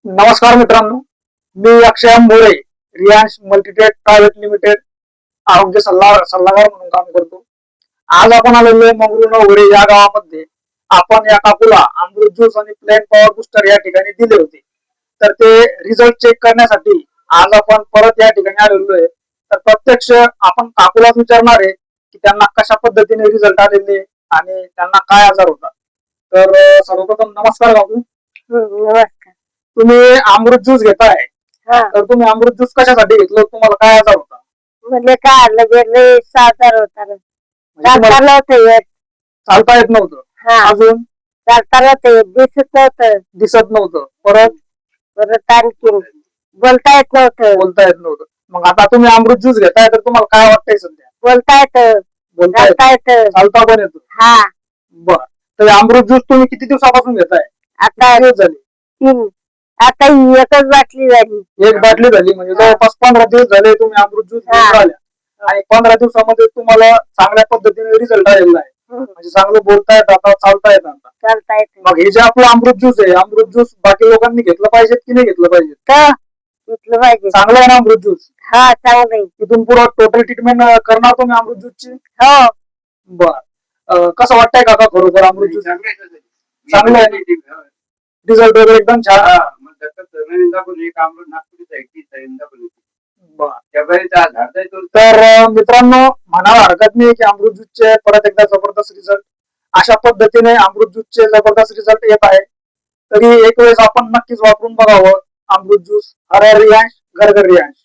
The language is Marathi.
नमस्कार मित्रांनो, मी Akshay More, Riyansh multitech private limited आरोग्य सल्लागार म्हणून काम करतो. आज आपण आलेलो मंगरुळनवरे या गावामध्ये. आपण या काकूला अमृत ज्यूस आणि प्लेन पॉवर बुस्टर या ठिकाणी दिले होते. तर ते रिझल्ट चेक करण्यासाठी आज आपण परत या ठिकाणी आलेलो आहे. तर प्रत्यक्ष आपण काकूलाच विचारणार आहे की त्यांना कशा पद्धतीने रिझल्ट आलेले आणि त्यांना काय आजार होता. तर सर्वप्रथम नमस्कार काकू. नमस्कार. तुम्ही अमृत ज्यूस घेताय, हा तर तुम्ही अमृत ज्यूस कशासाठी घेतलं? तुम्हाला काय आजार होता? म्हणजे काय लगे साजार होता रे. म्हणजे तुम्हाला चालता नव्हतं येत. चालता येत नव्हतं, हा अजून चालता नव्हतं येत, दिसत नव्हतं. दिसत नव्हतं, परत परत आणखी बोलता येत नव्हतं. बोलता येत नव्हतं. मग आता तुम्ही अमृत ज्यूस घेताय तर तुम्हाला काय वाटतंय सध्या? बोलता येतं, बोलता येत, चालता येतं. चालता पण येतो. हा बर, तर हे अमृत ज्यूस तुम्ही किती दिवसापासून घेताय? आता किती दिवस झाले? 3 आता ही एकच बाटली झाली. एक बाटली झाली, म्हणजे जवळपास 15 दिवस झाले तुम्ही अमृत ज्यूस घेऊन हा. राहिल्या. आणि 15 दिवसामध्ये तुम्हाला चांगल्या पद्धतीने रिझल्ट आलेला आहे. म्हणजे चांगलं बोलता येत आता, चालता येत आता. चालता येतं. मग हे जे आपलं अमृत ज्यूस आहे, अमृत ज्यूस बाकी लोकांनी घेतलं पाहिजे की नाही घेतलं पाहिजे? तर घेतलं पाहिजे. चांगलं आहे ना अमृत ज्यूस? हा चांगलं आहे. तिथून पुढं टोटल ट्रीटमेंट करणार तुम्ही अमृत ज्यूसची? हो बर, कसं वाटतंय काका खरोखर अमृत ज्यूस? चांगलं आहे, रिझल्ट वगैरे एकदम छान. तर मित्रांनो, म्हणायला हरकत नाही की अमृत ज्यूसचे परत एकदा जबरदस्त रिझल्ट, अशा पद्धतीने अमृत ज्यूसचे जबरदस्त रिझल्ट येत आहे. तरी एक वेळेस आपण नक्कीच वापरून बघावं अमृत ज्यूस. हर हर रियांश, घर घर रियांश.